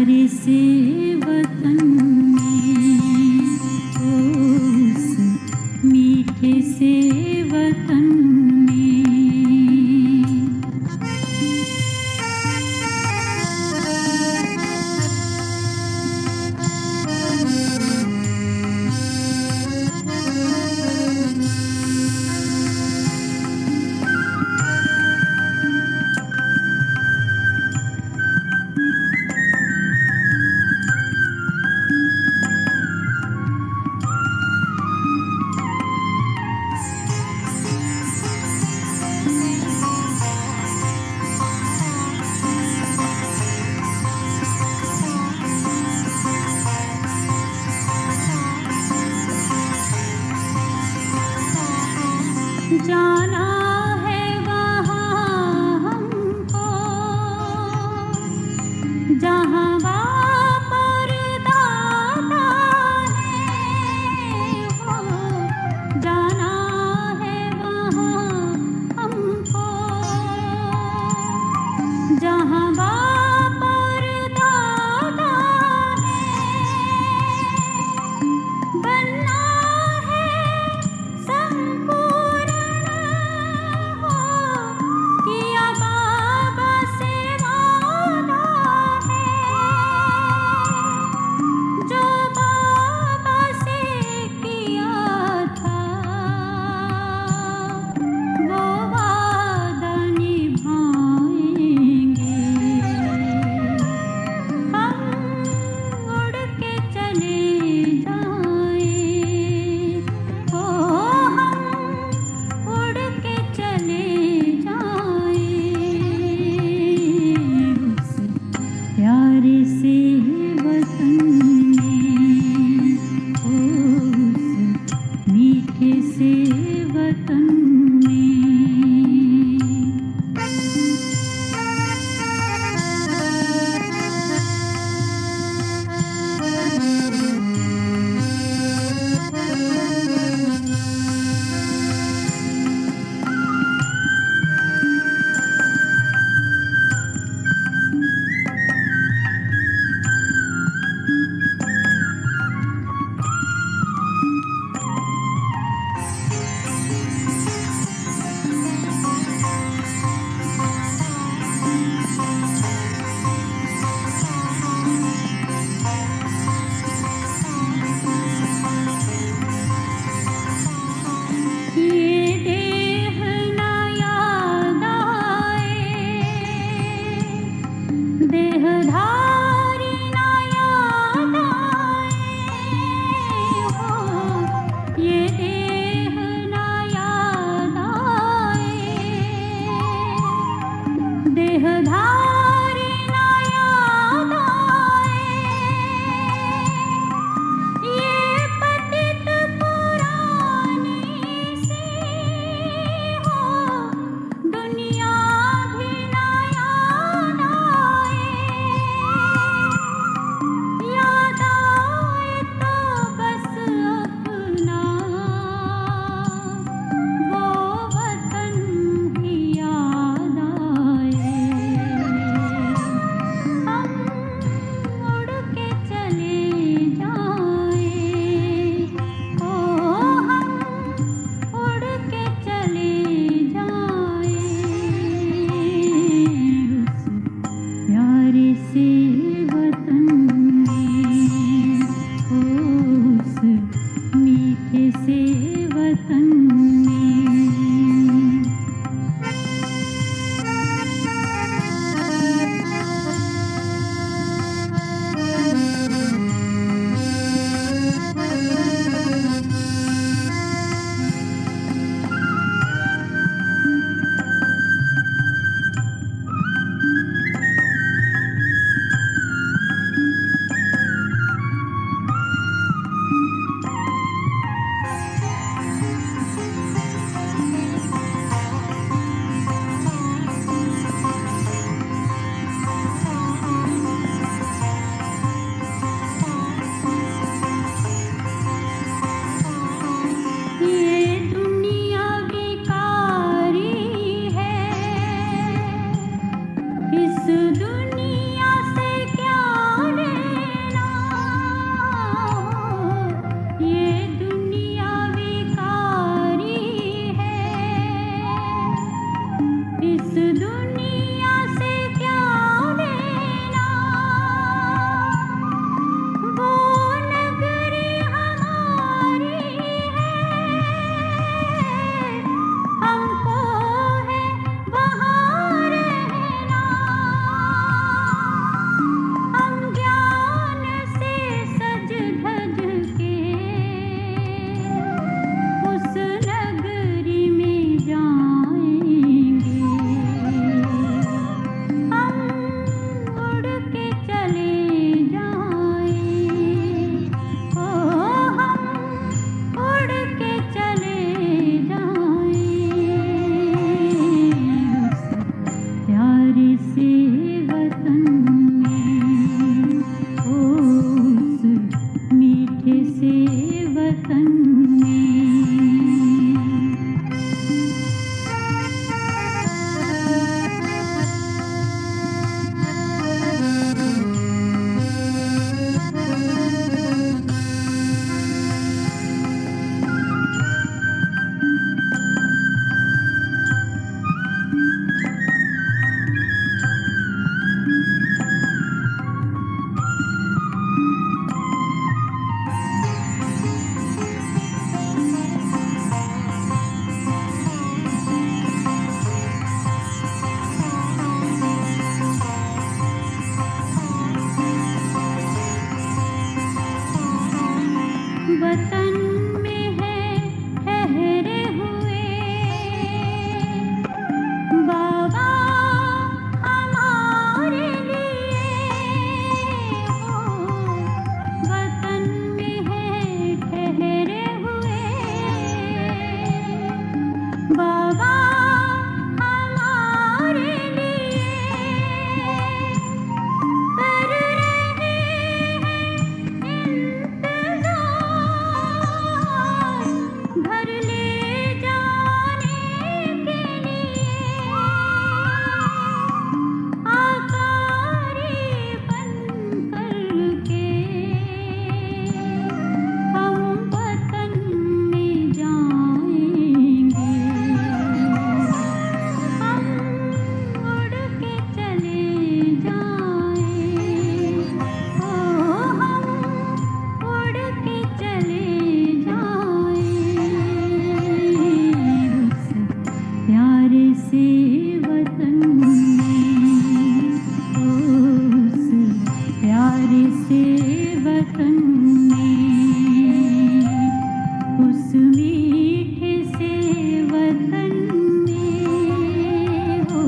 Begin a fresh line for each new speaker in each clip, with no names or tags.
प्यारे से वतन में, उस मीठे से वतन में। वतन में है ठहरे हुए बाबा हमारे लिए हो वतन में है ठहरे हुए बाबा हमारे लिए कर रहे हैं इंतजार घर ले जाने के लिए आकारी बन करके हम वतन में जाएंगे हम उड़ के चले जाएं ओ हम उड़ के चले जाएं उस प्यारे से वतन में उस प्यारे से वतन में उस मीठे से वतन में हो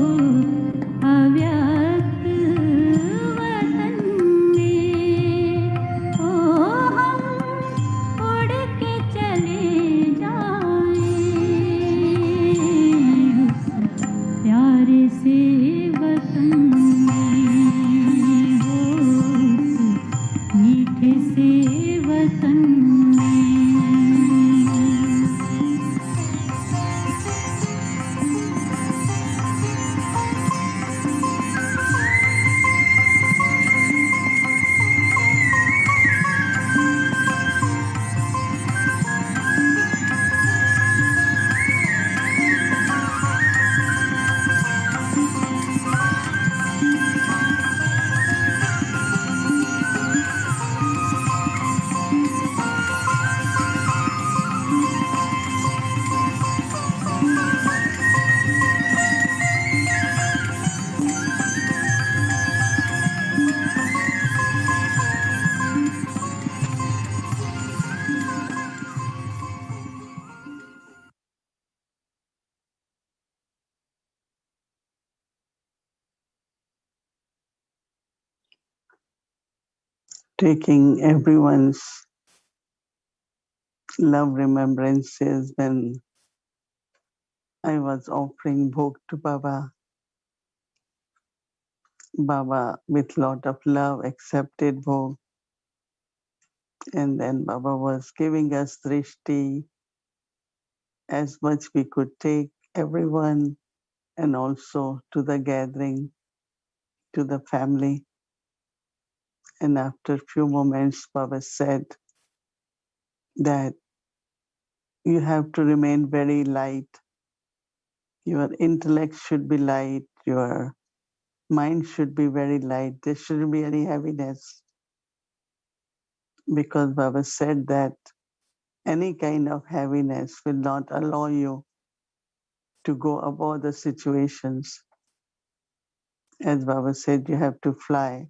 अव्यक्त वतन में हो हम उड़ के चले जाएं उस प्यारे से वतन में हो उस मीठे से वतन में
Taking everyone's love remembrances when I was offering bhog to Baba. Baba, with lot of love, accepted bhog. And then Baba was giving us drishti as much we could take, everyone, and also to the gathering, to the family. And after a few moments, Baba said that you have to remain very light. Your intellect should be light. Your mind should be very light. There shouldn't be any heaviness. Because Baba said that any kind of heaviness will not allow you to go above the situations. As Baba said, you have to fly.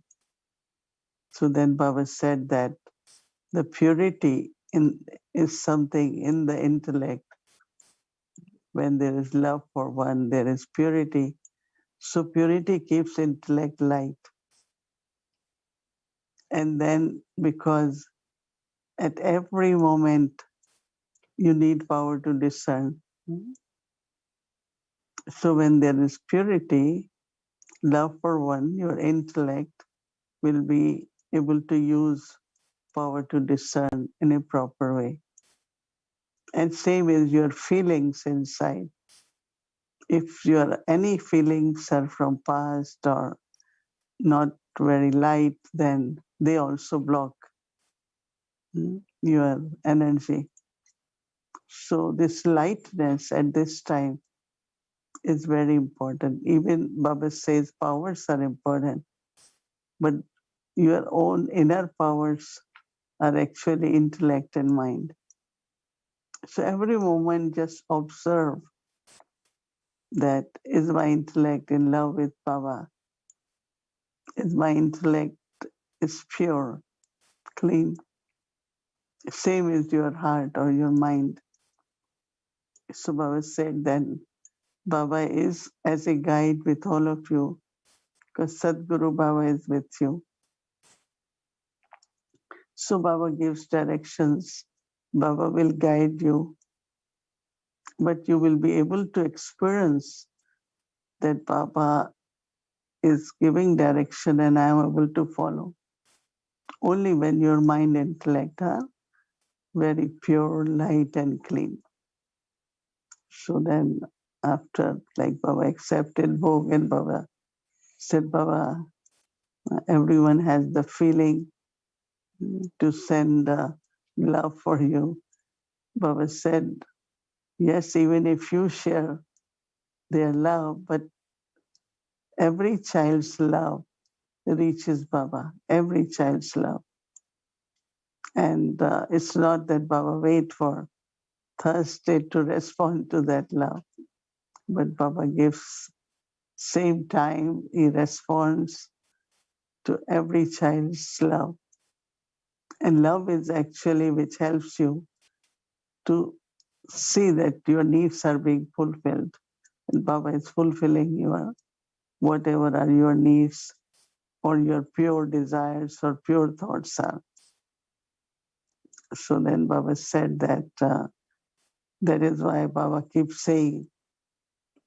So then Baba said that the purity is something in the intellect. When there is love for one, there is purity. So purity keeps intellect light. And then because at every moment you need power to discern. So when there is purity, love for one, your intellect will be able to use power to discern in a proper way. And same is your feelings inside. If any feelings are from past or not very light, then they also block your energy. So this lightness at this time is very important. Even Baba says powers are important, but your own inner powers are actually intellect and mind. So every moment just observe that is my intellect in love with Baba? Is my intellect is pure, clean? same is your heart or your mind. So Baba said that Baba is as a guide with all of you, because Sadguru Baba is with you. So Baba gives directions. Baba will guide you, but you will be able to experience that Baba is giving direction and I am able to follow. Only when your mind and intellect are very pure, light and clean. So then after, like Baba accepted Bhog and Baba said, Baba, everyone has the feeling to send love for you. Baba said, yes, even if you share their love, but every child's love reaches Baba, every child's love. And it's not that Baba wait for Thursday to respond to that love, but Baba gives same time, he responds to every child's love. And love is actually which helps you to see that your needs are being fulfilled. And Baba is fulfilling your whatever are your needs or your pure desires or pure thoughts are. So then Baba said that that is why Baba keeps saying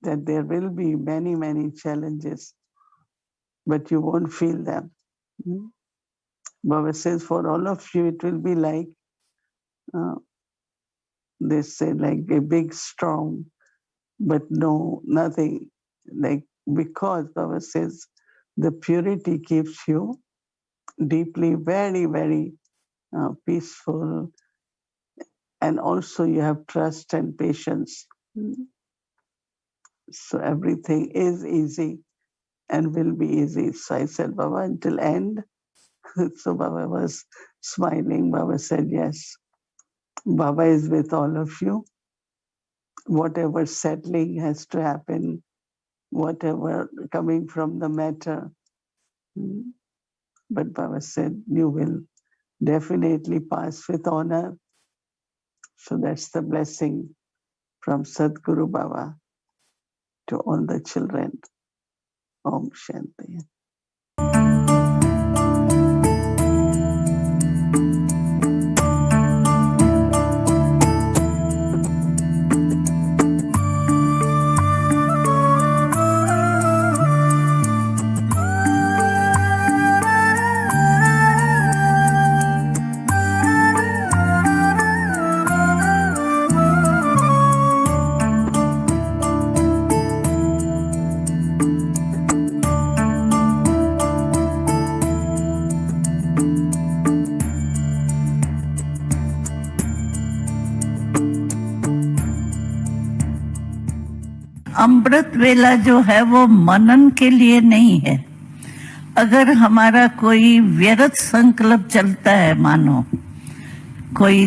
that there will be many, many challenges, but you won't feel them. Baba says for all of you, it will be like, they say, like a big storm, but no, nothing. Like, because Baba says the purity keeps you deeply, very, very peaceful. And also you have trust and patience. So everything is easy and will be easy. So I said, Baba, until end. So Baba was smiling. Baba said, yes, Baba is with all of you. Whatever settling has to happen, whatever coming from the matter. But Baba said, you will definitely pass with honor. So that's the blessing from Sadguru Baba to all the children. Om Shanti.
अमृत वेला जो है वो मनन के लिए नहीं है। अगर हमारा कोई व्यर्थ संकल्प चलता है, मानो कोई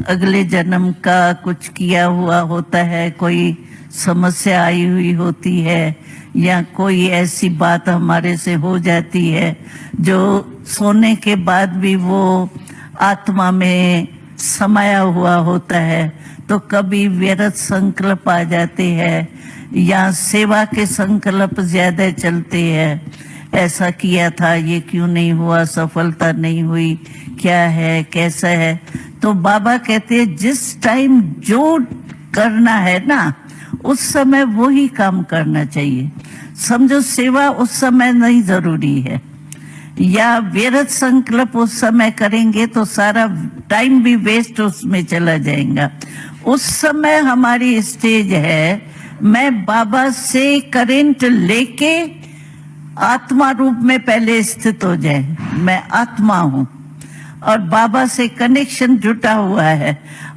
अगले जन्म का कुछ किया हुआ होता है, कोई समस्या आई हुई होती है, या कोई ऐसी बात हमारे से हो जाती है जो सोने के बाद भी वो आत्मा में समाया हुआ होता है, तो कभी व्यर्थ संकल्प आ जाते हैं या सेवा के संकल्प ज्यादा चलते हैं। ऐसा किया था, ये क्यों नहीं हुआ, सफलता नहीं हुई, क्या है, कैसा है। तो बाबा कहते हैं जिस टाइम जो करना है ना, उस समय वो ही काम करना चाहिए। समझो सेवा उस समय नहीं जरूरी है, या व्यर्थ संकल्प उस समय करेंगे तो सारा टाइम भी वेस्ट उसमें चला जाएगा। उस समय हमारी स्टेज है, मैं बाबा से करंट लेके आत्मा रूप में पहले स्थित हो जाए। मैं आत्मा हूँ और बाबा से कनेक्शन जुटा हुआ है,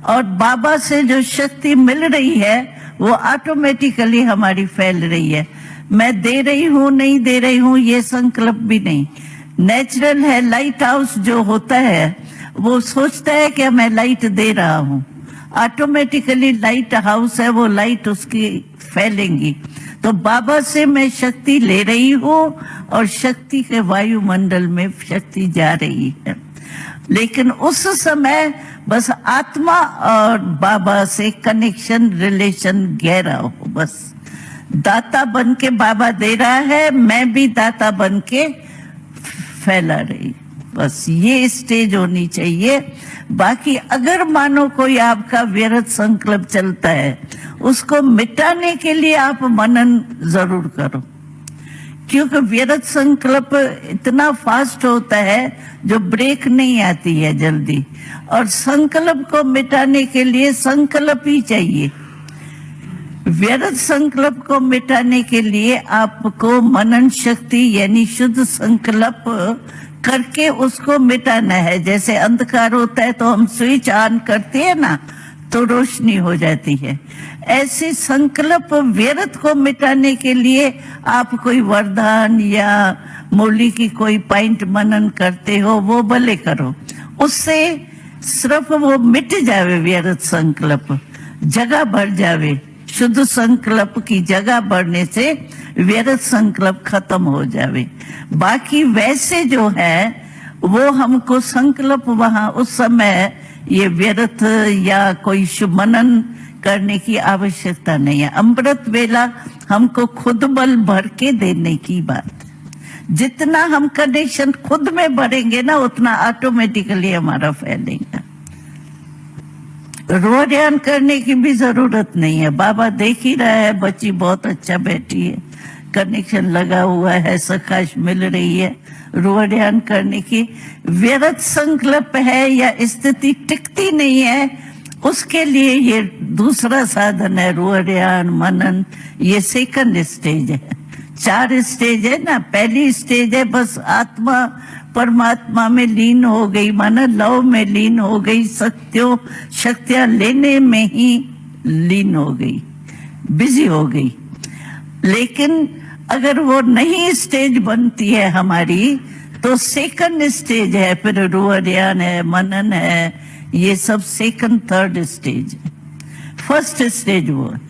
और बाबा से जो शक्ति मिल रही है वो ऑटोमेटिकली हमारी फैल रही है। मैं दे रही हूँ, नहीं दे रही हूँ, ये संकल्प भी नहीं। नेचुरल है। लाइट हाउस जो होता है वो सोचता है कि मैं लाइट दे रहा हूँ, ऑटोमेटिकली लाइट हाउस है, वो लाइट उसकी फैलेंगी। तो बाबा से मैं शक्ति ले रही हूँ और शक्ति के वायुमंडल में शक्ति जा रही है। लेकिन उस समय बस आत्मा और बाबा से कनेक्शन, रिलेशन गहरा हो। बस दाता बन के बाबा दे रहा है, मैं भी दाता बन के फैला रही। बस ये स्टेज होनी चाहिए। बाकी अगर मानो कोई आपका व्यर्थ संकल्प चलता है, उसको मिटाने के लिए आप मनन जरूर करो, क्योंकि व्यर्थ संकल्प इतना फास्ट होता है जो ब्रेक नहीं आती है जल्दी। और संकल्प को मिटाने के लिए संकल्प ही चाहिए। व्यर्थ संकल्प को मिटाने के लिए आपको मनन शक्ति यानी शुद्ध संकल्प करके उसको मिटाना है। जैसे अंधकार होता है तो हम स्विच ऑन करते हैं ना, तो रोशनी हो जाती है। ऐसे संकल्प व्यर्थ को मिटाने के लिए आप कोई वरदान या मौली की कोई पॉइंट मनन करते हो, वो भले करो, उससे सिर्फ वो मिट जावे व्यर्थ संकल्प, जगह भर जावे। शुद्ध संकल्प की जगह बढ़ने से व्यर्थ संकल्प खत्म हो जावे। बाकी वैसे जो है वो हमको संकल्प वहां उस समय ये व्यर्थ या कोई शुभ मनन करने की आवश्यकता नहीं है। अमृत वेला हमको खुद बल भर के देने की बात है। जितना हम कनेक्शन खुद में भरेंगे ना, उतना ऑटोमेटिकली हमारा फैलेगा। रोजान करने की भी जरूरत नहीं है। बाबा देख ही रहा है, बच्ची बहुत अच्छा बैठी है, कनेक्शन लगा हुआ है, सकाश मिल रही है। रोजान करने की व्यर्थ संकल्प है या स्थिति टिकती नहीं है, उसके लिए ये दूसरा साधन है, रोजान मनन। ये सेकंड स्टेज है। 4 स्टेज है ना। पहली स्टेज है बस आत्मा परमात्मा में लीन हो गई, माना लव में लीन हो गई, शक्तियां लेने में ही लीन हो गई, बिजी हो गई। लेकिन अगर वो नहीं स्टेज बनती है हमारी, तो सेकंड स्टेज है, फिर रुआन है, मनन है, ये सब सेकंड थर्ड स्टेज है। फर्स्ट स्टेज वो है।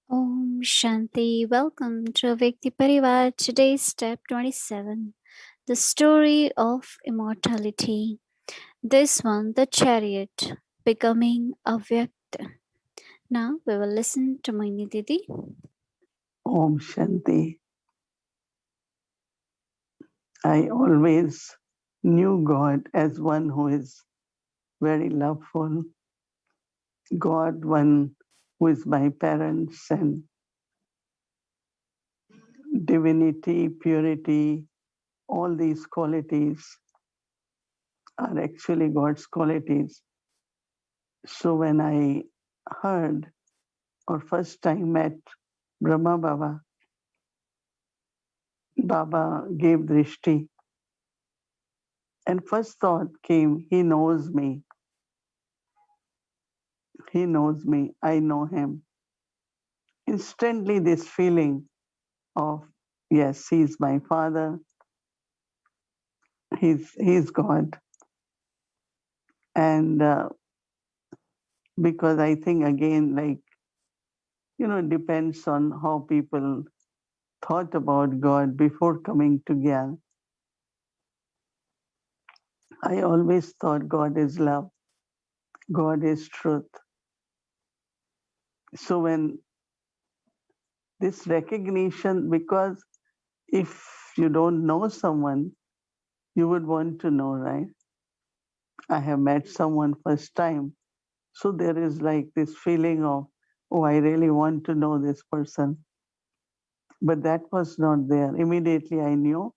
Om Shanti. Welcome to Avyakt Parivar. Today's step 27, the story of immortality. This one, the chariot, becoming Avyakt. Now we will listen to Mohini Didi.
Om Shanti. I always knew God as one who is very loveful, God, one who is my parents, and divinity, purity, all these qualities are actually God's qualities. So when I heard or first time met Brahma Baba, Baba gave drishti, and first thought came, he knows me. He knows me, I know him. Instantly this feeling of, yes, he's my father, he's God. And because I think again, like, it depends on how people thought about God before coming to Gyan. I always thought God is love, God is truth. So when this recognition, because if you don't know someone, you would want to know, right? I have met someone first time. So there is like this feeling of, oh, I really want to know this person. But that was not there. Immediately I knew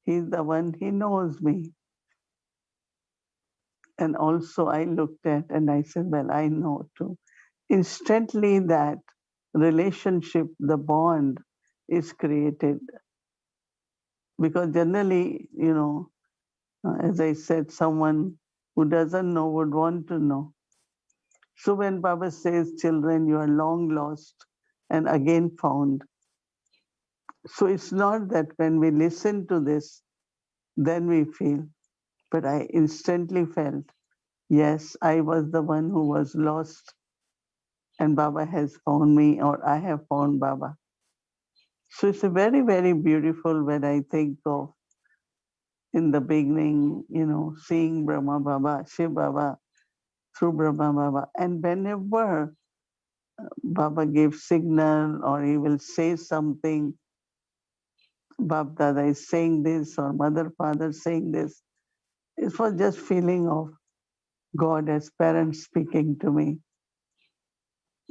He's the one, he knows me. And also I looked at and I said, well, I know too. Instantly that relationship, the bond is created. Because generally, as I said, someone who doesn't know would want to know. So when Baba says, children, you are long lost and again found. So it's not that when we listen to this, then we feel. But I instantly felt, yes, I was the one who was lost and Baba has found me, or I have found Baba. So it's a very, very beautiful when I think of in the beginning, seeing Brahma Baba, Shiv Baba, through Brahma Baba. And whenever Baba gives signal or he will say something, Bab Dada is saying this or Mother Father saying this, it was just feeling of God as parent speaking to me.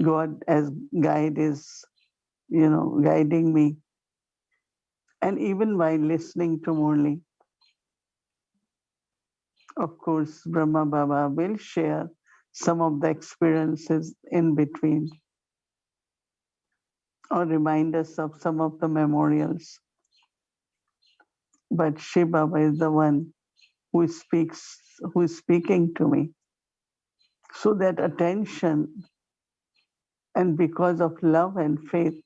God as guide is, guiding me. And even while listening to Murli, of course, Brahma Baba will share some of the experiences in between or remind us of some of the memorials. But Shiv Baba is the one who is speaking to me. So that attention, and because of love and faith,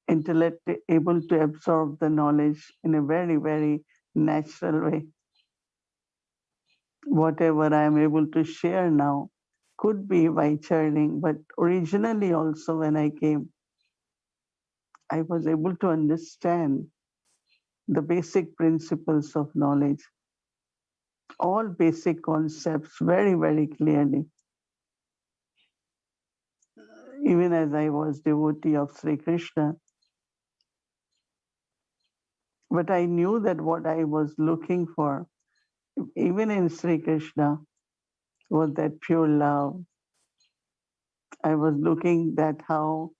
intellect able to absorb the knowledge in a very, very natural way. Whatever I am able to share now could be by churning, but originally also when I came, I was able to understand the basic principles of knowledge, all basic concepts very, very clearly. Even as I was devotee of Sri Krishna, but I knew that what I was looking for, even in Sri Krishna, was that pure love. I was looking at how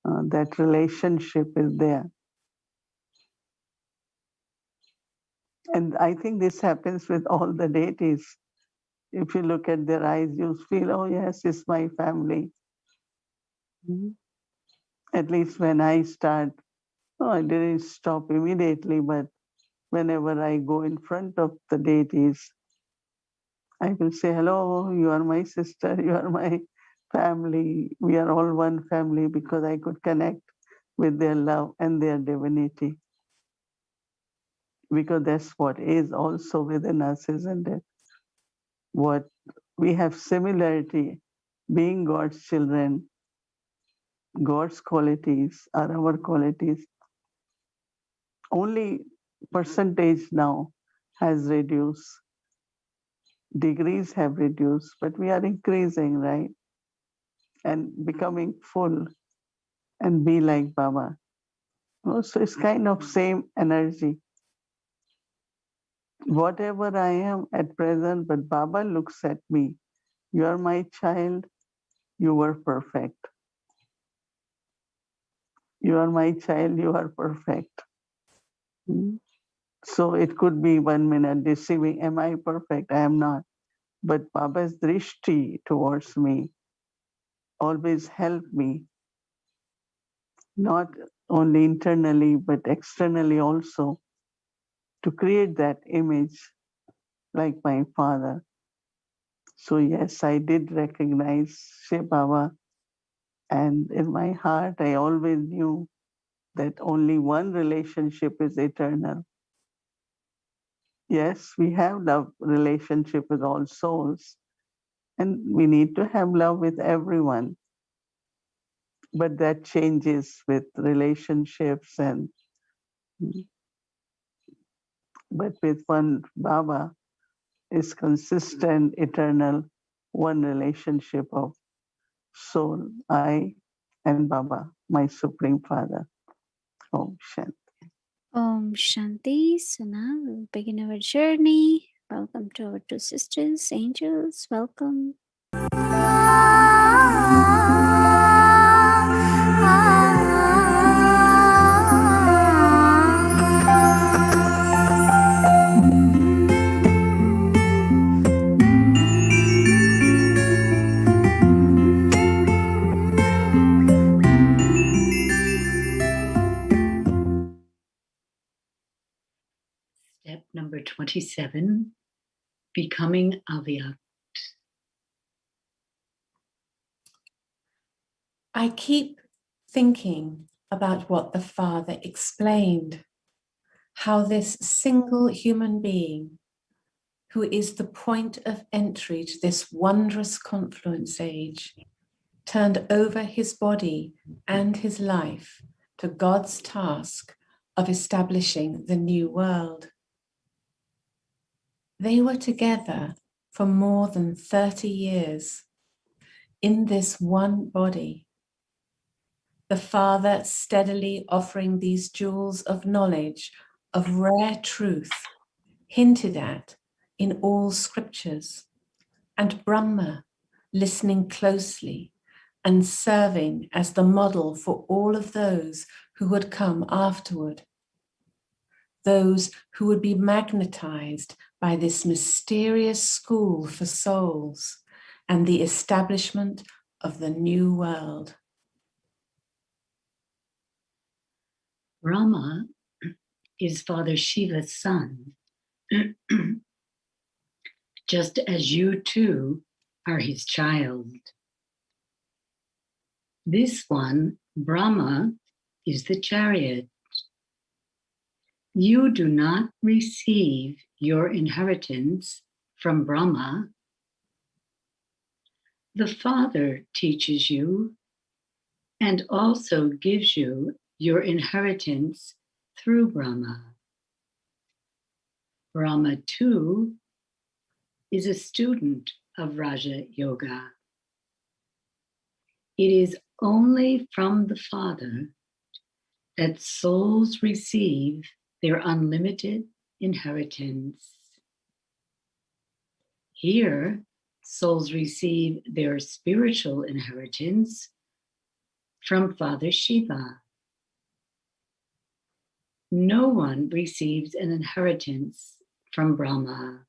that relationship is there. And I think this happens with all the deities. If you look at their eyes, you feel, oh yes, it's my family. Mhm. At least when I start, I didn't stop immediately, but whenever I go in front of the deities, I will say, hello, you are my sister, you are my family. We are all one family, because I could connect with their love and their divinity. Because that's what is also within us, isn't it? What we have similarity, being God's children, God's qualities are our qualities. Only percentage now has reduced, degrees have reduced, but we are increasing, right? And becoming full and be like Baba. So it's kind of same energy. Whatever I am at present, but Baba looks at me. You are my child, you were perfect. You are my child, you are perfect. Hmm? So it could be 1 minute deceiving. Am I perfect? I am not. But Baba's drishti towards me always helped me, not only internally, but externally also, to create that image like my father. So yes, I did recognize Shiv Baba, and in my heart, I always knew that only one relationship is eternal. Yes, we have love relationship with all souls, and we need to have love with everyone. But that changes with relationships but with one Baba is consistent, eternal, one relationship of soul, I and Baba, my Supreme Father. Om Shanti.
Om Shanti. So now we'll begin our journey. Welcome to our two sisters, angels. Welcome.
27, Becoming Avyakt.
I keep thinking about what the Father explained, how this single human being, who is the point of entry to this wondrous confluence age, turned over his body and his life to God's task of establishing the new world. They were together for more than 30 years in this one body. The Father steadily offering these jewels of knowledge, of rare truth, hinted at in all scriptures, and Brahma listening closely and serving as the model for all of those who would come afterward, those who would be magnetized by this mysterious school for souls and the establishment of the new world.
Brahma is Father Shiva's son, just as you too are his child. This one, Brahma, is the chariot. You do not receive your inheritance from Brahma. The Father teaches you and also gives you your inheritance through Brahma. Brahma, too, is a student of Raja Yoga. It is only from the Father that souls receive their unlimited inheritance. Here, souls receive their spiritual inheritance from Father Shiva. No one receives an inheritance from Brahma.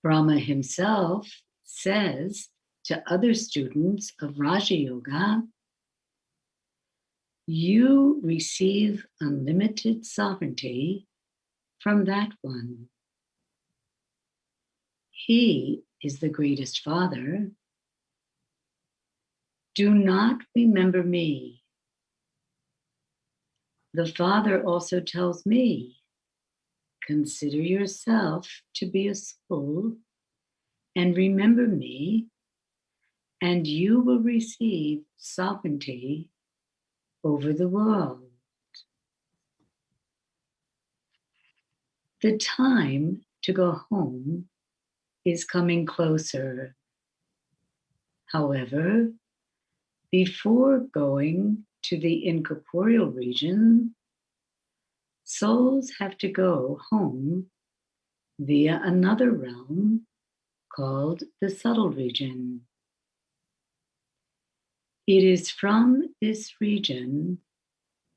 Brahma himself says to other students of Raja Yoga, you receive unlimited sovereignty from that one. He is the greatest Father. Do not remember me. The Father also tells me, consider yourself to be a soul and remember me, and you will receive sovereignty over the world. The time to go home is coming closer. However, before going to the incorporeal region, souls have to go home via another realm called the subtle region. It is from this region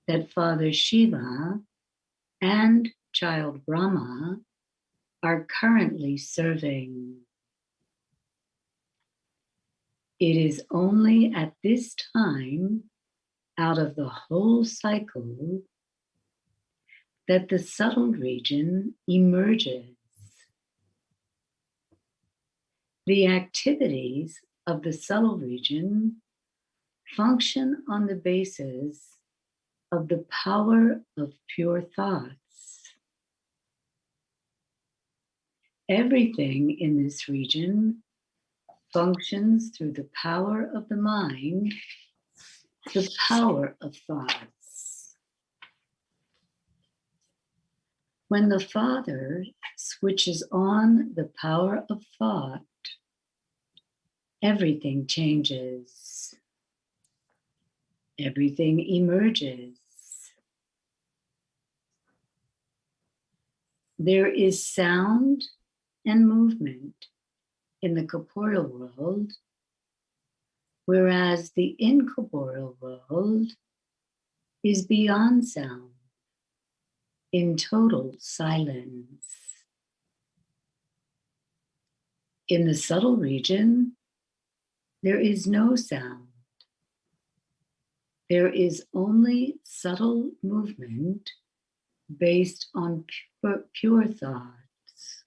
that Father Shiva and Child Brahma are currently serving. It is only at this time, out of the whole cycle, that the subtle region emerges. The activities of the subtle region function on the basis of the power of pure thoughts. Everything in this region functions through the power of the mind, the power of thoughts. When the Father switches on the power of thought, everything changes. Everything emerges. There is sound and movement in the corporeal world, whereas the incorporeal world is beyond sound, in total silence. In the subtle region, there is no sound. There is only subtle movement based on pure thoughts.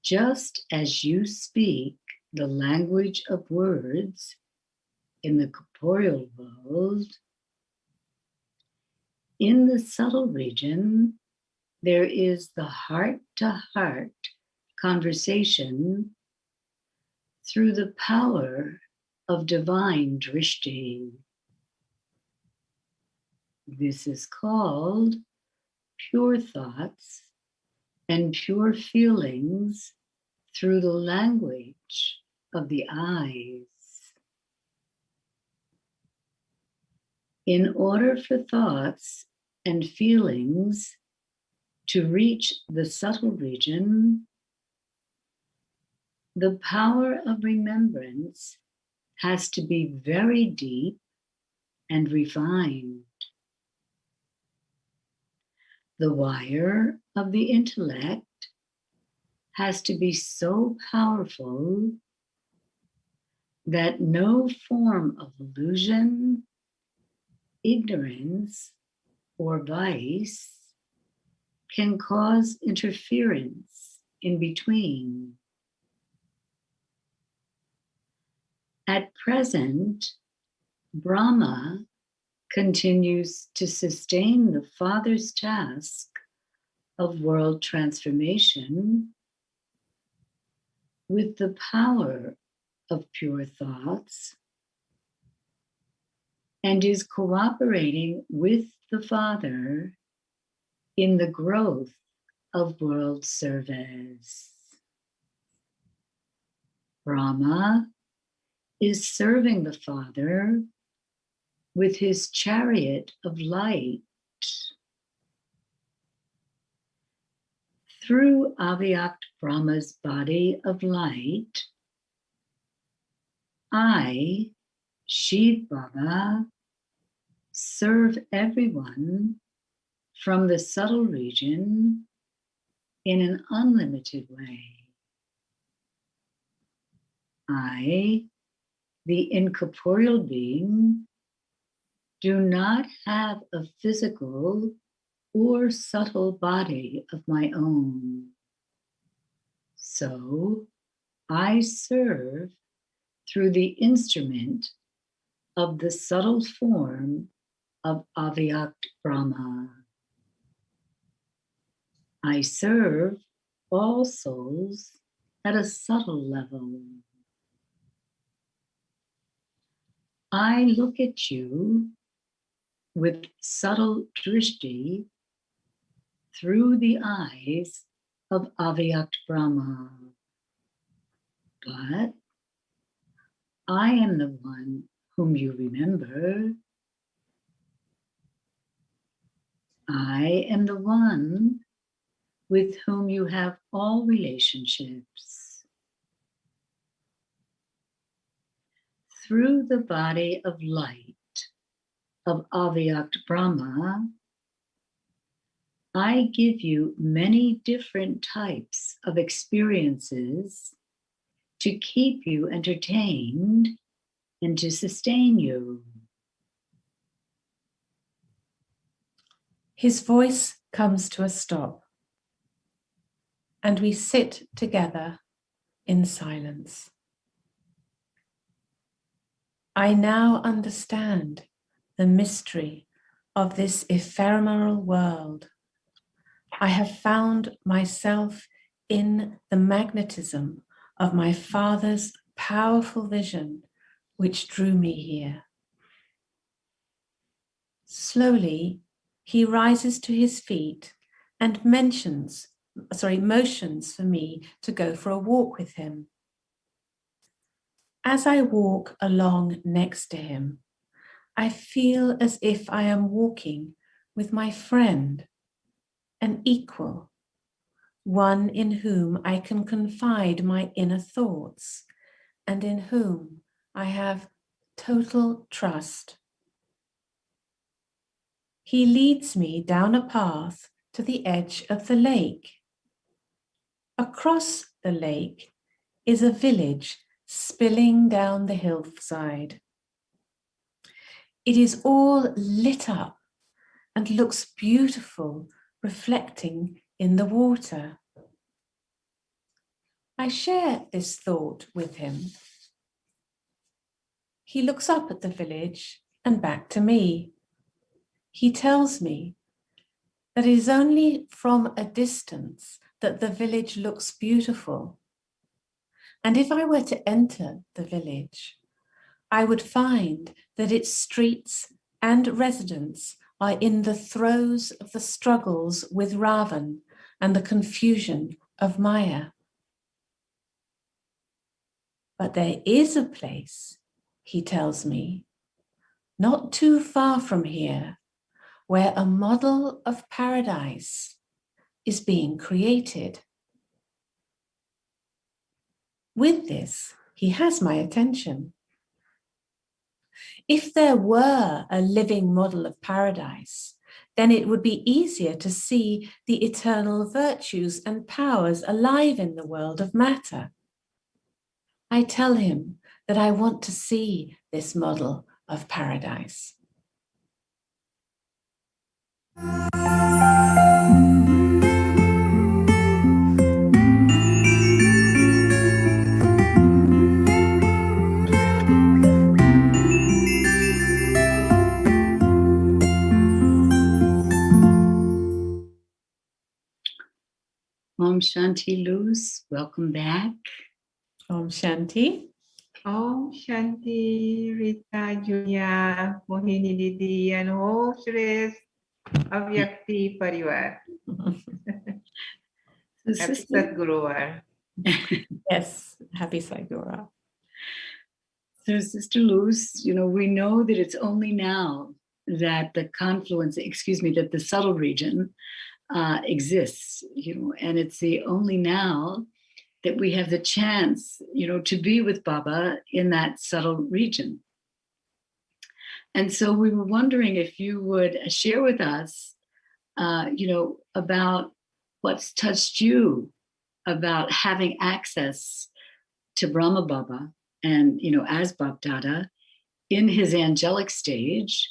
Just as you speak the language of words in the corporeal world, in the subtle region, there is the heart-to-heart conversation through the power of divine drishti. This is called pure thoughts and pure feelings through the language of the eyes. In order for thoughts and feelings to reach the subtle region, the power of remembrance has to be very deep and refined. The wire of the intellect has to be so powerful that no form of illusion, ignorance, or vice can cause interference in between. At present, Brahma continues to sustain the Father's task of world transformation with the power of pure thoughts and is cooperating with the Father in the growth of world service. Brahma is serving the Father with his chariot of light. Through Avyakt Brahma's body of light, I, Shiv Baba, serve everyone from the subtle region in an unlimited way. I, the incorporeal being, do not have a physical or subtle body of my own. So I serve through the instrument of the subtle form of Avyakt Brahma. I serve all souls at a subtle level. I look at you with subtle drishti through the eyes of Avyakt Brahma. But I am the one whom you remember. I am the one with whom you have all relationships. Through the body of light of Avyakt Brahma, I give you many different types of experiences to keep you entertained and to sustain you.
His voice comes to a stop, and we sit together in silence. I now understand the mystery of this ephemeral world. I have found myself in the magnetism of my Father's powerful vision, which drew me here. Slowly, he rises to his feet and motions for me to go for a walk with him. As I walk along next to him, I feel as if I am walking with my friend, an equal, one in whom I can confide my inner thoughts and in whom I have total trust. He leads me down a path to the edge of the lake. Across the lake is a village spilling down the hillside. It is all lit up and looks beautiful, reflecting in the water. I share this thought with him. He looks up at the village and back to me. He tells me that it is only from a distance that the village looks beautiful. And if I were to enter the village, I would find that its streets and residents are in the throes of the struggles with Ravan and the confusion of Maya. But there is a place, he tells me, not too far from here, where a model of paradise is being created. With this, he has my attention. If there were a living model of paradise, then it would be easier to see the eternal virtues and powers alive in the world of matter. I tell him that I want to see this model of paradise.
Om Shanti Luz, welcome back.
Om Shanti.
Om Shanti, Rita, Julia, Mohini Didi, and whole Shreyas Avyakti Parivar. Happy Sadguruvar.
Yes, happy Sadguru.
So Sister Luz, we know that it's only now that the confluence, that the subtle region exists, and it's the only now that we have the chance, to be with Baba in that subtle region. And so we were wondering if you would share with us, about what's touched you about having access to Brahma Baba and, as Bab Dada in his angelic stage,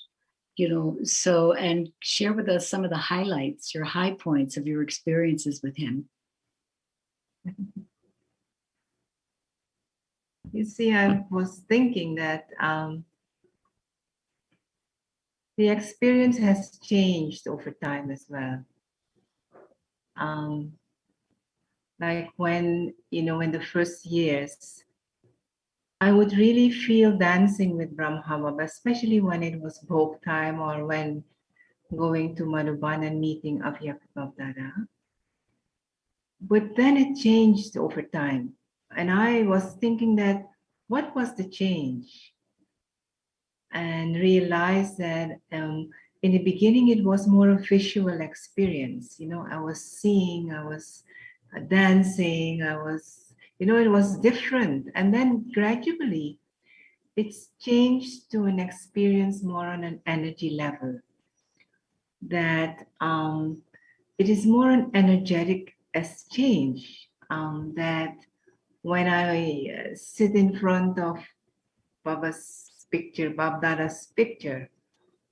and share with us some of the highlights, your high points of your experiences with him.
You see, I was thinking that the experience has changed over time as well. Like when, in the first years, I would really feel dancing with Brahma Baba, especially when it was Bhog time or when going to Madhuban and meeting Avyakt Dada. But then it changed over time. And I was thinking that, what was the change? And realized that in the beginning, it was more a visual experience. I was seeing, I was dancing, I was, it was different. And then gradually, it's changed to an experience more on an energy level. That it is more an energetic exchange. That when I sit in front of Baba's picture, Bab Dada's picture,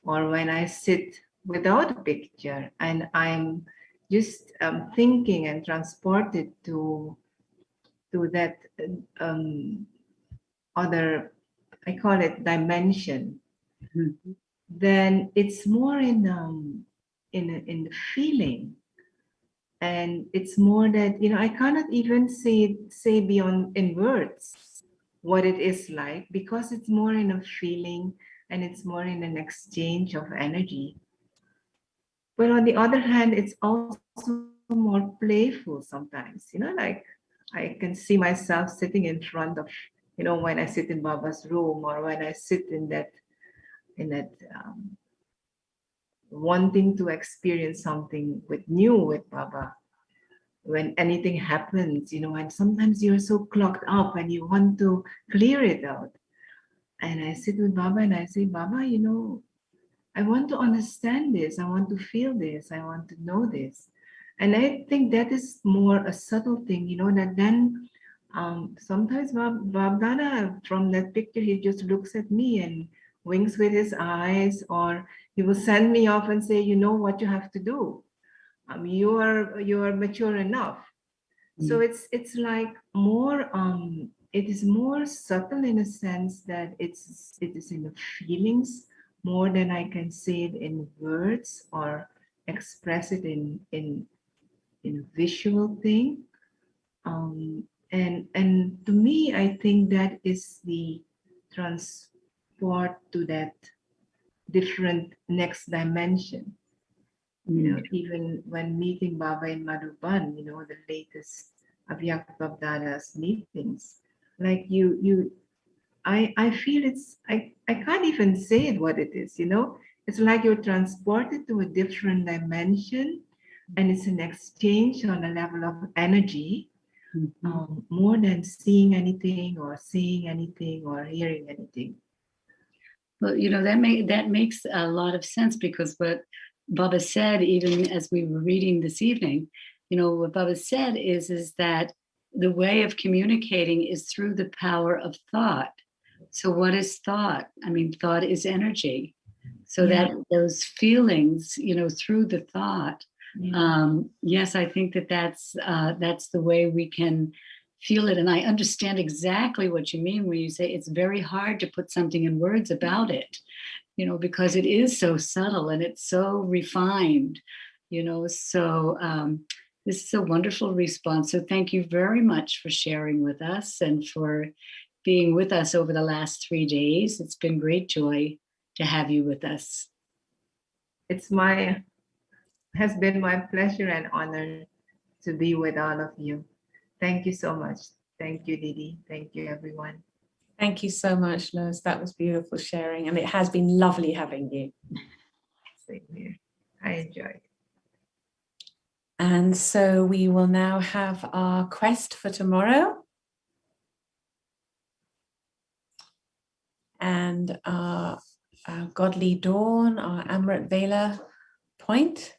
or when I sit without a picture and I'm just thinking and transported to that other, I call it dimension,
Mm-hmm.
then it's more in the feeling. And it's more that, I cannot even say beyond in words what it is like, because it's more in a feeling and it's more in an exchange of energy. But on the other hand, it's also more playful sometimes, like I can see myself sitting in front of, when I sit in Baba's room, or when I sit in that wanting to experience something new with Baba. When anything happens, and sometimes you're so clogged up and you want to clear it out. And I sit with Baba and I say, Baba, I want to understand this. I want to feel this. I want to know this. And I think that is more a subtle thing, that then sometimes Bab Dada, from that picture, he just looks at me and winks with his eyes, or he will send me off and say, you know what you have to do. You are mature enough. So it's like more it is more subtle in a sense that it is in the feelings more than I can say it in words or express it in a visual thing. And to me, I think that is the transport to that different next dimension. You know, even when meeting Baba in Madhuban, you know, the latest Avyakt of Dada's meetings, like I feel I can't even say it what it is, you know. It's like you're transported to a different dimension, and it's an exchange on a level of energy, more than seeing anything or seeing anything or hearing anything.
Well, you know, that makes a lot of sense, because what Baba said, even as we were reading this evening, you know, what Baba said is that the way of communicating is through the power of thought. So what is thought? I mean, thought is energy. So that those feelings, you know, through the thought, yes, I think that's the way we can feel it. And I understand exactly what you mean when you say it's very hard to put something in words about it, you know, because it is so subtle and it's so refined, you know. So this is a wonderful response. So thank you very much for sharing with us and for being with us over the last 3 days. It's been great joy to have you with us.
Has been my pleasure and honor to be with all of you. Thank you so much. Thank you, Didi. Thank you, everyone.
Thank you so much, Lois. That was beautiful sharing, and it has been lovely having you.
Same here. I enjoyed it.
And so we will now have our quest for tomorrow. And our godly dawn, our Amrit Vela point.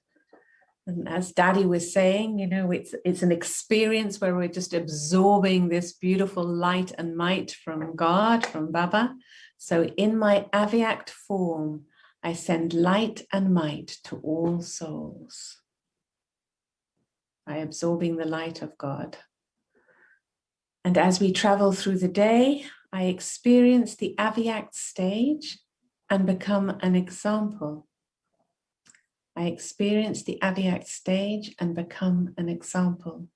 And as Daddy was saying, you know, it's an experience where we're just absorbing this beautiful light and might from God, from Baba. So in my Avyakt form, I send light and might to all souls by absorbing the light of God. And as we travel through the day, I experience the Avyakt stage and become an example. I experience the Avyakt stage and become an example.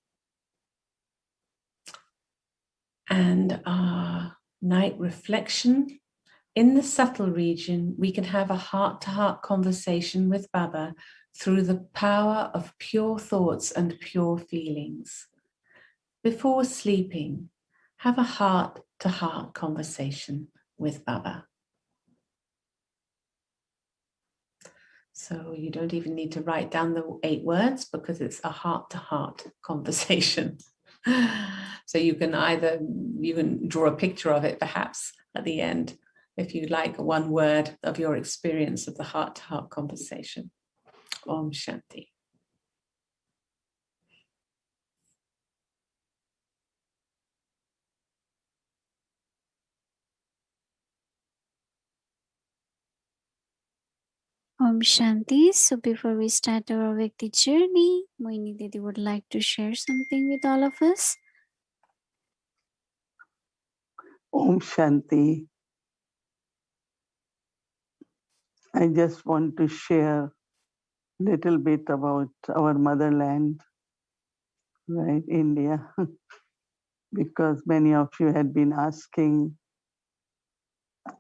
And our night reflection, in the subtle region, we can have a heart-to-heart conversation with Baba through the power of pure thoughts and pure feelings. Before sleeping, have a heart-to-heart conversation with Baba. So you don't even need to write down the 8 words, because it's a heart-to-heart conversation. So you can draw a picture of it perhaps at the end, if you like, 1 word of your experience of the heart-to-heart conversation. Om Shanti.
Om Shanti. So before we start our Avyakt journey, Mohini Didi would like to share something with all of us.
Om Shanti. I just want to share a little bit about our motherland, right, India, because many of you had been asking,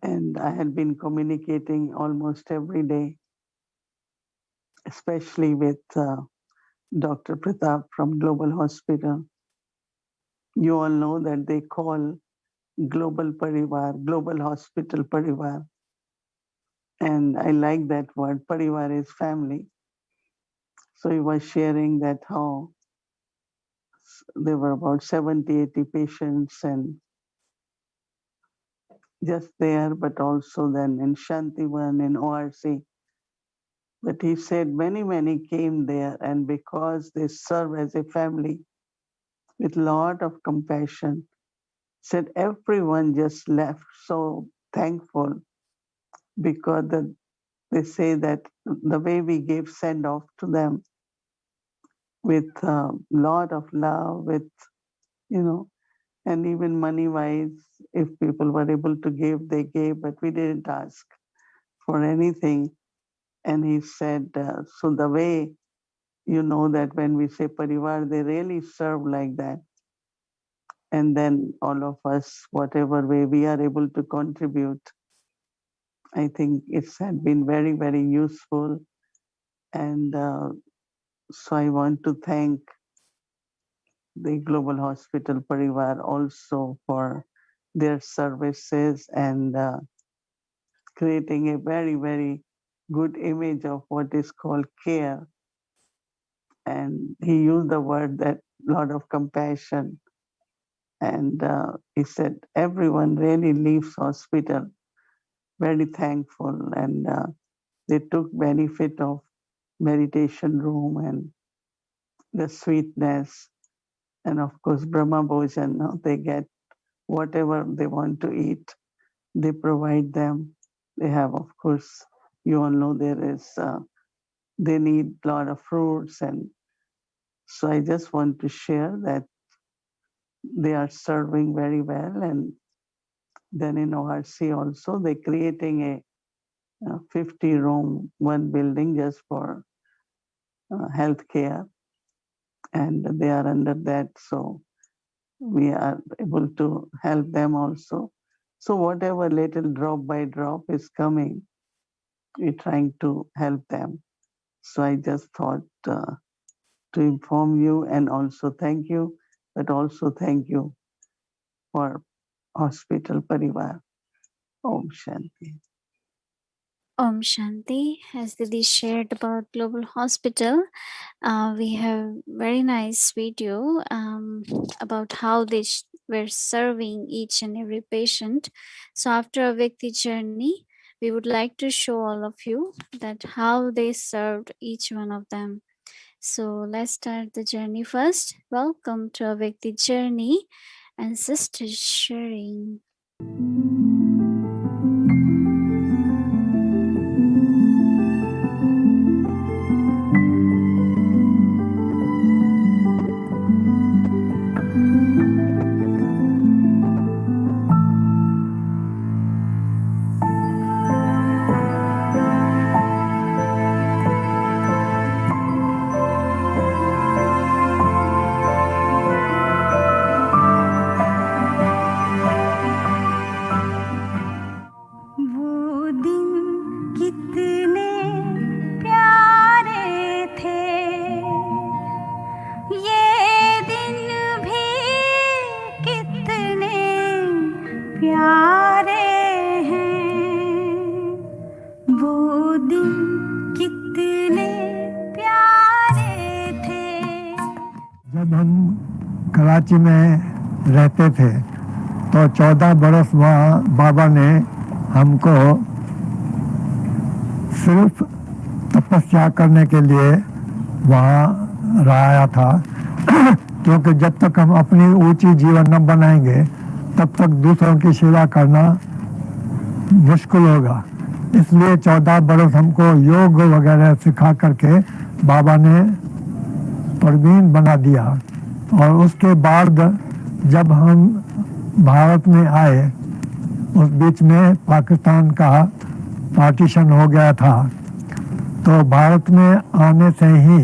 and I had been communicating almost every day, especially with Dr. Pratap from Global Hospital. You all know that they call Global Parivar, Global Hospital Parivar. And I like that word. Parivar is family. So he was sharing that how there were about 70, 80 patients, and just there, but also then in Shantivan, in ORC. But he said many came there, and because they serve as a family with a lot of compassion, said everyone just left so thankful, because they say that the way we gave send off to them with a lot of love, with, and even money wise, if people were able to give, they gave, but we didn't ask for anything. And he said, so the way that when we say parivar, they really serve like that. And then all of us, whatever way we are able to contribute, I think it's had been very, very useful. And so I want to thank the Global Hospital Parivar also for their services and creating a very, very good image of what is called care. And he used the word that lot of compassion. And he said, everyone really leaves hospital very thankful, and they took benefit of meditation room and the sweetness. And of course, Brahma Bhojan, they get whatever they want to eat. They provide them. They have, of course, you all know there is, they need a lot of fruits. And so I just want to share that they are serving very well. And then in ORC also, they're creating a 50 room, one building just for healthcare. And they are under that. So we are able to help them also. So whatever little drop by drop is coming, we're trying to help them. So I just thought to inform you and also thank you, but also thank you for Hospital Parivar. Om Shanti.
Om Shanti. As Didi shared about Global Hospital, we have very nice video about how they were serving each and every patient. So after a Avyakt journey, we would like to show all of you that how they served each one of them. So let's start the journey first. Welcome to Avyakt journey and sisters sharing.
जब हम कराची में रहते थे तो 14 बरस वहाँ बाबा ने हमको सिर्फ तपस्या करने के लिए वहाँ रहाया था क्योंकि जब तक हम अपनी ऊंची जीवन न बनाएंगे तब तक दूसरों की सेवा करना मुश्किल होगा। इसलिए 14 बरस हमको योग वगैरह सिखा करके बाबा ने प्रवीण बना दिया। और उसके बाद जब हम भारत में आए, उस बीच में पाकिस्तान का पार्टीशन हो गया था, तो भारत में आने से ही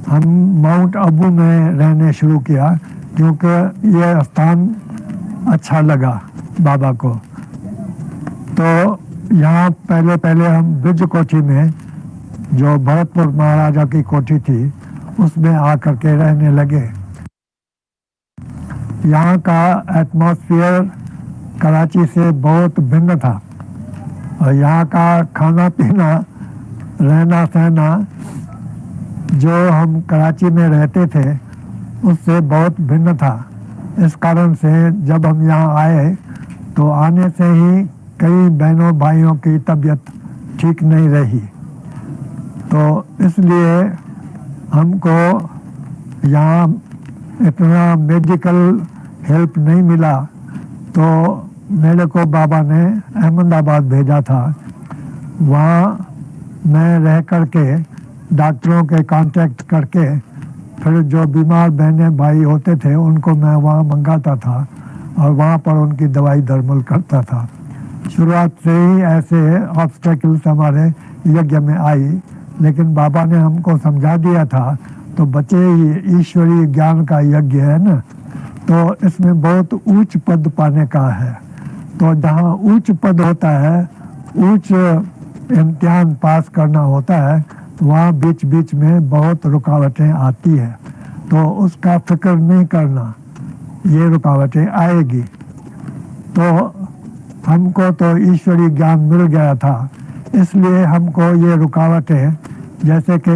हम माउंट आबू में रहने शुरू किया क्योंकि ये स्थान अच्छा लगा बाबा को। तो यहाँ पहले हम ब्रिज कोठी में, जो भरतपुर महाराजा की कोठी थी, उसमें आकर के रहने लगे। यहाँ का एटमॉस्फेयर कराची से बहुत भिन्न था और यहाँ का खाना पीना, रहना सहना जो हम कराची में रहते थे उससे बहुत भिन्न था। इस कारण से जब हम यहाँ आए तो आने से ही कई बहनों भाइयों की तबीयत ठीक नहीं रही, तो इसलिए हमको यहाँ इतना मेडिकल हेल्प नहीं मिला। तो मेरे को बाबा ने अहमदाबाद भेजा था। वहाँ मैं रह करके डॉक्टरों के कांटेक्ट करके फिर जो बीमार बहनें भाई होते थे उनको मैं वहाँ मंगाता था और वहाँ पर उनकी दवाई दरमल करता था। शुरुआत से ही ऐसे ऑब्स्टेकल्स हमारे यज्ञ में आई, लेकिन बाबा ने हमको समझा दिया था तो बच्चे ही ईश्वरीय ज्ञान का यज्ञ है ना, तो इसमें बहुत ऊंच पद पाने का है। तो जहाँ उच्च पद होता है, उच्च इम्तिहान पास करना होता है, वहाँ बीच बीच में बहुत रुकावटें आती है, तो उसका फिक्र नहीं करना, ये रुकावटें आएगी। तो हमको तो ईश्वरीय ज्ञान मिल गया था, इसलिए हमको ये रुकावटें जैसे कि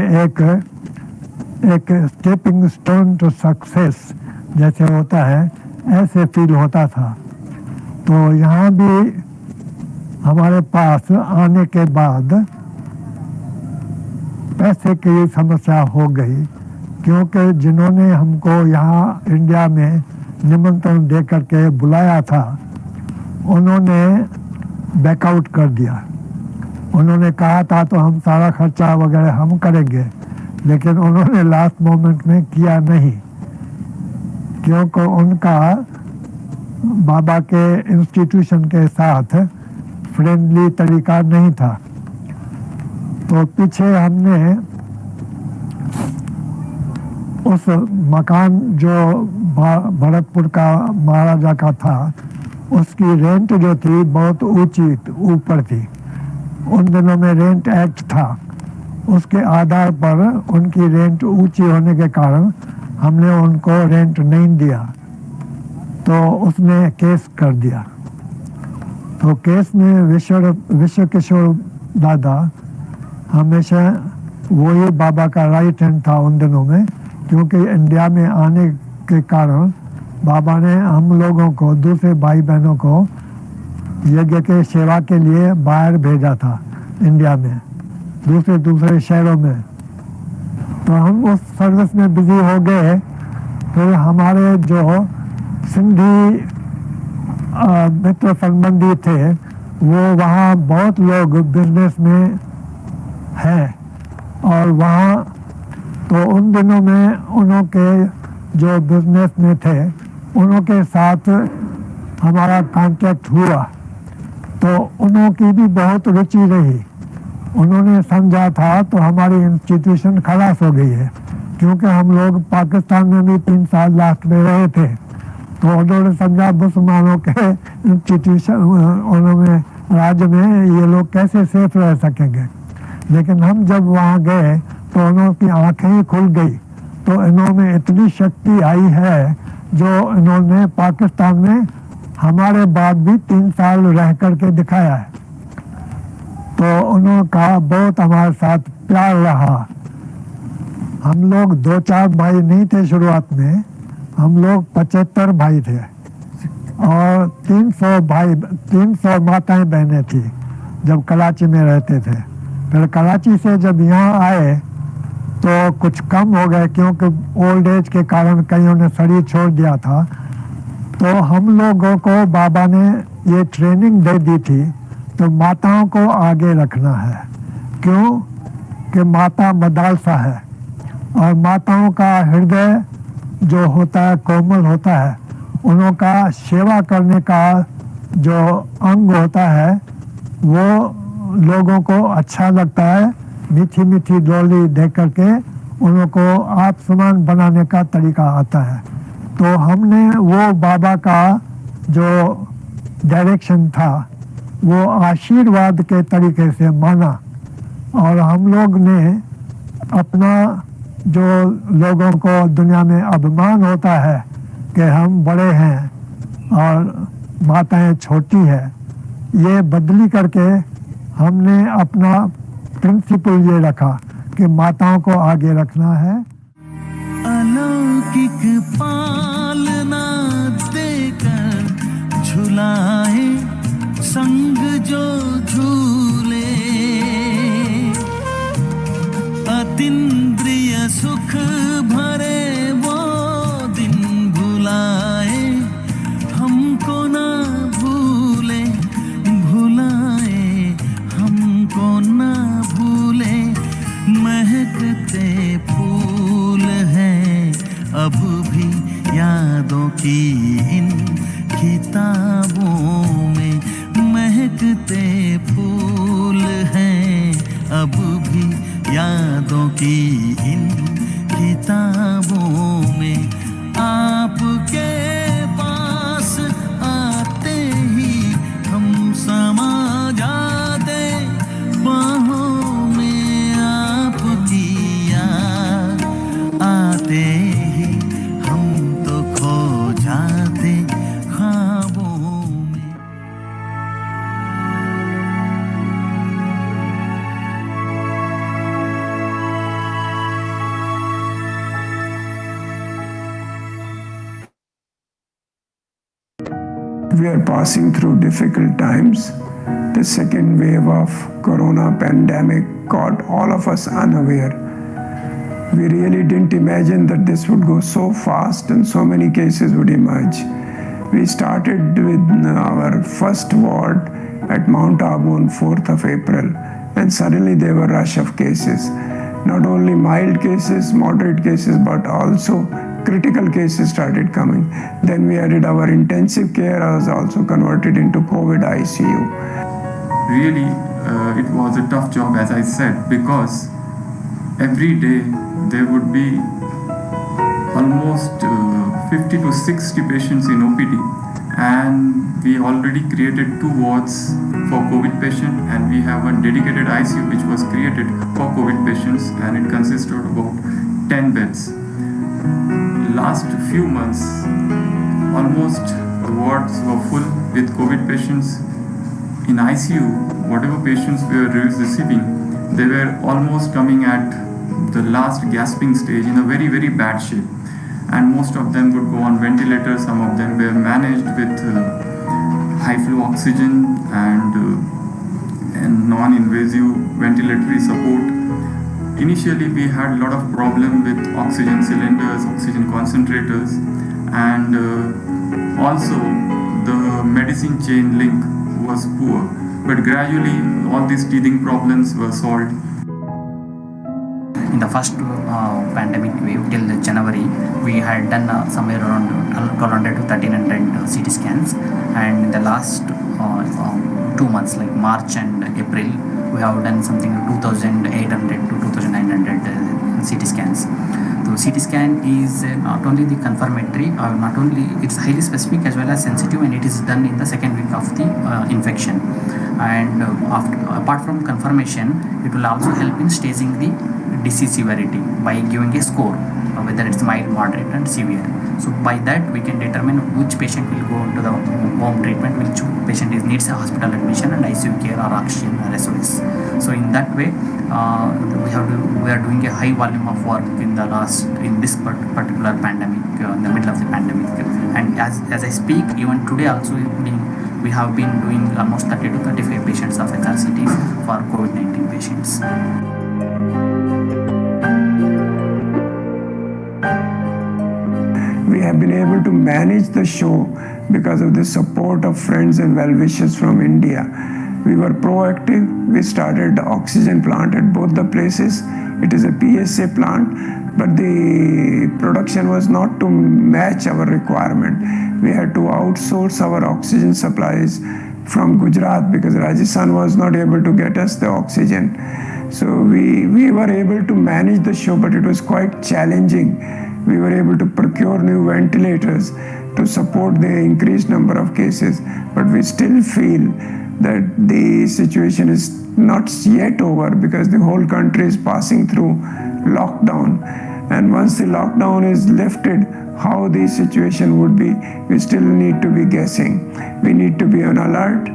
एक स्टेपिंग स्टोन टू सक्सेस जैसे होता है, ऐसे फील होता था। तो यहाँ भी हमारे पास आने के बाद पैसे की समस्या हो गई, क्योंकि जिन्होंने हमको यहाँ इंडिया में निमंत्रण दे करके बुलाया था उन्होंने बैकआउट कर दिया। उन्होंने कहा था तो हम सारा खर्चा वगैरह हम करेंगे, लेकिन उन्होंने लास्ट मोमेंट में किया नहीं, क्योंकि उनका बाबा के इंस्टीट्यूशन के साथ फ्रेंडली तरीका नहीं था। तो पीछे हमने उस मकान जो भरतपुर का महाराजा का था, उसकी रेंट जो थी बहुत ऊंची ऊपर थी। उन दिनों में रेंट एक्ट था, उसके आधार पर उनकी रेंट ऊंची होने के कारण हमने उनको रेंट नहीं दिया, तो उसने केस कर दिया। तो केस में विश्व किशोर दादा हमेशा वही बाबा का राइट हैंड था उन दिनों में, क्योंकि इंडिया में आने के कारण बाबा ने हम लोगों को, दूसरे भाई बहनों को यज्ञ के सेवा के लिए बाहर भेजा था इंडिया में, दूसरे शहरों में। तो हम उस सर्विस में बिजी हो गए। फिर हमारे जो सिंधी मित्र संबंधी थे वो वहाँ बहुत लोग बिजनेस में हैं, और वहाँ तो उन दिनों में उनके जो बिजनेस में थे उनके साथ हमारा कांटेक्ट हुआ, तो उनकी भी बहुत रुचि रही। उन्होंने समझा था तो हमारी इंस्टीट्यूशन खलास हो गई है, क्योंकि हम लोग पाकिस्तान में भी 3 साल लास्ट में रहे थे, तो उन्होंने समझा मुसलमानों के इंस्टीट्यूशन उन्होंने राज्य में ये लोग कैसे सेफ रह सकेंगे। लेकिन हम जब वहाँ गए तो उनकी आंखें ही खुल गई, तो इन्होंने इतनी शक्ति आई है जो इन्होंने पाकिस्तान में हमारे बाद भी 3 साल रह करके दिखाया है। तो उनका बहुत हमारे साथ प्यार रहा। हम लोग 2-4 भाई नहीं थे शुरुआत में, हम लोग 75 भाई थे और 300 माताएं बहनें थी जब कराची में रहते थे। फिर कराची से जब यहाँ आए तो कुछ कम हो गए, क्योंकि ओल्ड एज के कारण कईयों ने शरीर छोड़ दिया था। तो हम लोगों को बाबा ने ये ट्रेनिंग दे दी थी, तो माताओं को आगे रखना है, क्यों कि माता मदालसा है और माताओं का हृदय जो होता है कोमल होता है, उनका सेवा करने का जो अंग होता है वो लोगों को अच्छा लगता है। मीठी मीठी डोली दे करके उनको आप समान बनाने का तरीका आता है। तो हमने वो बाबा का जो डायरेक्शन था वो आशीर्वाद के तरीके से माना, और हम लोग ने अपना जो लोगों को दुनिया में अभिमान होता है कि हम बड़े हैं और माताएं छोटी है, ये बदली करके हमने अपना प्रिंसिपल ये रखा कि माताओं को आगे रखना है।
अलौकिक पालना देकर झुलाए संग जो झूले, अतीन्द्रिय सुख भरे वो दिन भुलाए, हमको ना भूले भुलाए, हमको ना भूले किताबों में महकते फूल हैं अब भी यादों की इन किताबों में आपके पास आते ही हम समा जाते बाहों में आपकी याद आते ही हम तो खो जाते ख्वाबों में।
We are passing through difficult times. The second wave of corona pandemic caught all of us unaware. We really didn't imagine that this would go so fast and so many cases would emerge. We started with our first ward at Mount Abu on 4th of April, and suddenly there were a rush of cases. Not only mild cases, moderate cases, but also critical cases started coming. Then we added our intensive care was also converted into COVID ICU.
Really, it was a tough job, as I said, because every day there would be almost 50 to 60 patients in OPD, and we already created 2 wards for COVID patient, and we have one dedicated ICU which was created for COVID patients, and it consisted of about 10 beds. Last few months, almost the wards were full with COVID patients. In ICU, whatever patients we were receiving, they were almost coming at the last gasping stage in a very, very bad shape. And most of them would go on ventilators. Some of them were managed with high flow oxygen and non-invasive ventilatory support. Initially, we had a lot of problem with oxygen cylinders, oxygen concentrators, and also the medicine chain link was poor. But gradually, all these teething problems were solved.
In the first pandemic wave till January, we had done somewhere around 1200 to 1300 CT scans, and in the last 2 months, like March and April, we have done something 2800 to 2900 CT scans. So CT scan is not only the confirmatory, not only it's highly specific as well as sensitive, and it is done in the second week of the infection. And apart from confirmation, it will also help in staging the disease severity by giving a score, whether it's mild, moderate, and severe. So by that we can determine which patient will go to the home treatment, which patient needs a hospital admission and ICU care or oxygen or SOS. So in that way, we are doing a high volume of work in this particular pandemic, in the middle of the pandemic. And as I speak, even today also we have been doing almost 30 to 35 patients of HRCTs for COVID-19 patients.
We have been able to manage the show because of the support of friends and well-wishers from India. We were proactive. We started oxygen plant at both the places. It is a PSA plant, but the production was not to match our requirement. We had to outsource our oxygen supplies from Gujarat because Rajasthan was not able to get us the oxygen. So we were able to manage the show, but it was quite challenging. We were able to procure new ventilators to support the increased number of cases, but we still feel that the situation is not yet over because the whole country is passing through lockdown. And once the lockdown is lifted, how the situation would be, we still need to be guessing. We need to be on alert.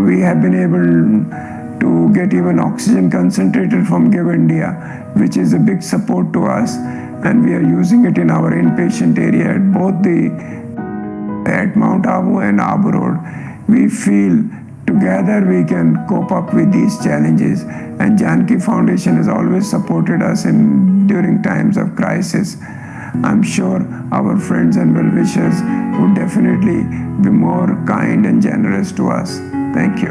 We have been able to get even oxygen concentrated from Give India, which is a big support to us. And we are using it in our inpatient area at both at Mount Abu and Abu Road. We feel together we can cope up with these challenges. And Janki Foundation has always supported us during times of crisis. I'm sure our friends and well-wishers would definitely be more kind and generous to us. Thank you.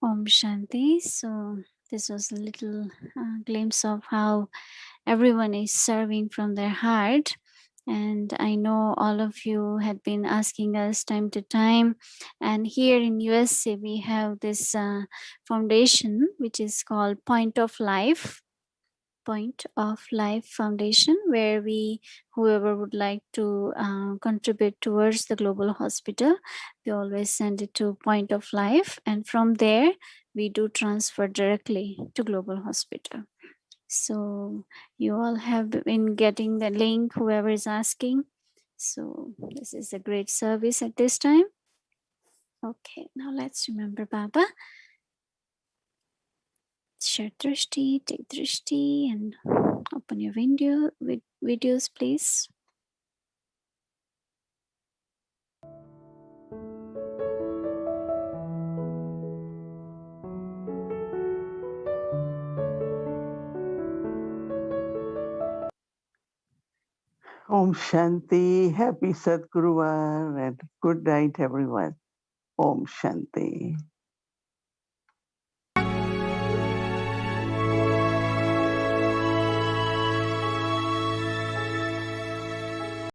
Om Shanti. So this was a little glimpse of how everyone is serving from their heart. And I know all of you had been asking us time to time. And here in USA, we have this foundation, which is called Point of Life Foundation, where whoever would like to contribute towards the global hospital, we always send it to Point of Life, and from there we do transfer directly to global hospital. So you all have been getting the link, whoever is asking. So this is a great service at this time. Okay, now let's remember Baba. Share drishti, take drishti, and open your videos, please.
Om Shanti, happy Sadguruvar, and good night, everyone. Om Shanti.